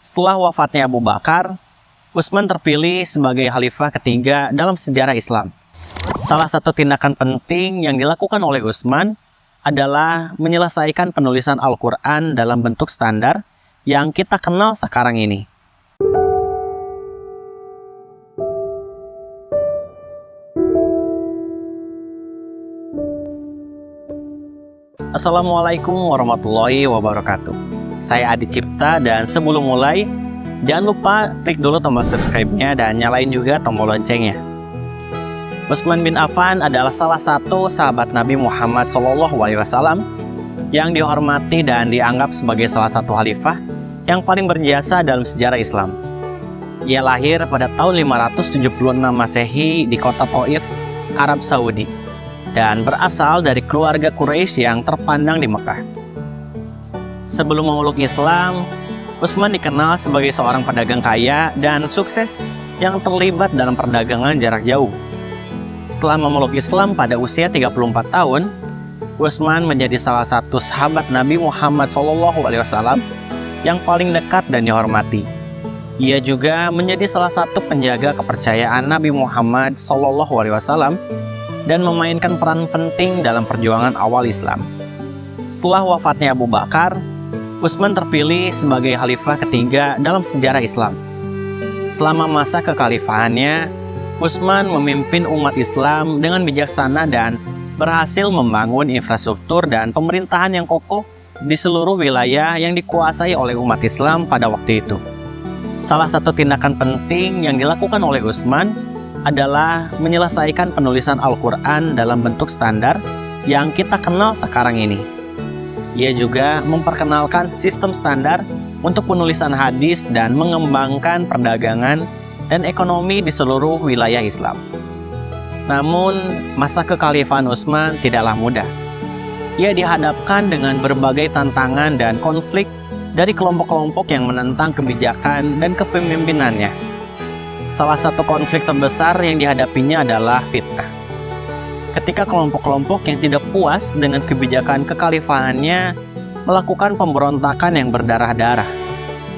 Setelah wafatnya Abu Bakar, Utsman terpilih sebagai khalifah ketiga dalam sejarah Islam. Salah satu tindakan penting yang dilakukan oleh Utsman adalah menyelesaikan penulisan Al-Quran dalam bentuk standar yang kita kenal sekarang ini. Assalamualaikum warahmatullahi wabarakatuh. Saya Adi Cipta, dan sebelum mulai, jangan lupa klik dulu tombol subscribe-nya dan nyalain juga tombol loncengnya. Utsman bin Affan adalah salah satu sahabat Nabi Muhammad SAW yang dihormati dan dianggap sebagai salah satu khalifah yang paling berjasa dalam sejarah Islam. Ia lahir pada tahun 576 Masehi di kota Thaif, Arab Saudi, dan berasal dari keluarga Quraisy yang terpandang di Mekah. Sebelum memeluk Islam, Utsman dikenal sebagai seorang pedagang kaya dan sukses yang terlibat dalam perdagangan jarak jauh. Setelah memeluk Islam pada usia 34 tahun, Utsman menjadi salah satu sahabat Nabi Muhammad SAW yang paling dekat dan dihormati. Ia juga menjadi salah satu penjaga kepercayaan Nabi Muhammad SAW dan memainkan peran penting dalam perjuangan awal Islam. Setelah wafatnya Abu Bakar, Utsman terpilih sebagai khalifah ketiga dalam sejarah Islam. Selama masa kekhalifahannya, Utsman memimpin umat Islam dengan bijaksana dan berhasil membangun infrastruktur dan pemerintahan yang kokoh di seluruh wilayah yang dikuasai oleh umat Islam pada waktu itu. Salah satu tindakan penting yang dilakukan oleh Utsman adalah menyelesaikan penulisan Al-Quran dalam bentuk standar yang kita kenal sekarang ini. Ia juga memperkenalkan sistem standar untuk penulisan hadis dan mengembangkan perdagangan dan ekonomi di seluruh wilayah Islam. Namun, masa kekhalifahan Utsman tidaklah mudah. Ia dihadapkan dengan berbagai tantangan dan konflik dari kelompok-kelompok yang menentang kebijakan dan kepemimpinannya. Salah satu konflik terbesar yang dihadapinya adalah fitnah. Ketika kelompok-kelompok yang tidak puas dengan kebijakan kekhalifahannya melakukan pemberontakan yang berdarah-darah.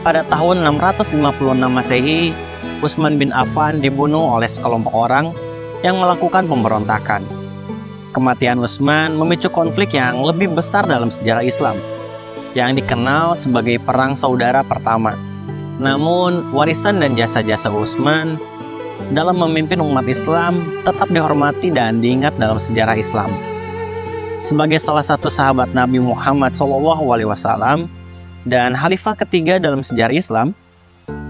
Pada tahun 656 Masehi, Utsman bin Affan dibunuh oleh sekelompok orang yang melakukan pemberontakan. Kematian Utsman memicu konflik yang lebih besar dalam sejarah Islam, yang dikenal sebagai Perang Saudara Pertama. Namun, warisan dan jasa-jasa Utsman dalam memimpin umat Islam tetap dihormati dan diingat dalam sejarah Islam. Sebagai salah satu sahabat Nabi Muhammad SAW dan khalifah ketiga dalam sejarah Islam,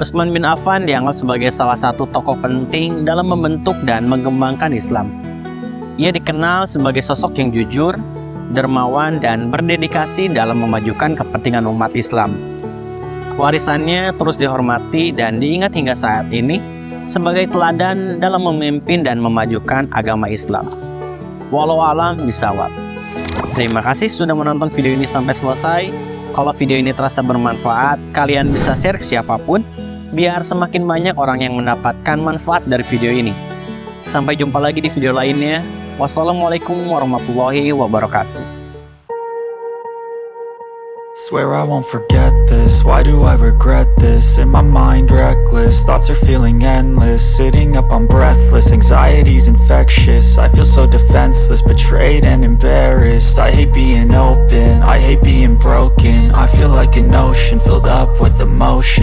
Utsman bin Affan dianggap sebagai salah satu tokoh penting dalam membentuk dan mengembangkan Islam. Ia dikenal sebagai sosok yang jujur, dermawan, dan berdedikasi dalam memajukan kepentingan umat Islam. Warisannya terus dihormati dan diingat hingga saat ini sebagai teladan dalam memimpin dan memajukan agama Islam. Wallahu a'lam bishawab. Terima kasih sudah menonton video ini sampai selesai. Kalau video ini terasa bermanfaat, kalian bisa share ke siapapun biar semakin banyak orang yang mendapatkan manfaat dari video ini. Sampai jumpa lagi di video lainnya. Wassalamualaikum warahmatullahi wabarakatuh. Swear I won't forget this, why do I regret this? In my mind reckless, thoughts are feeling endless. Sitting up I'm breathless, anxiety's infectious. I feel so defenseless, betrayed and embarrassed. I hate being open, I hate being broken. I feel like an ocean filled up with emotion.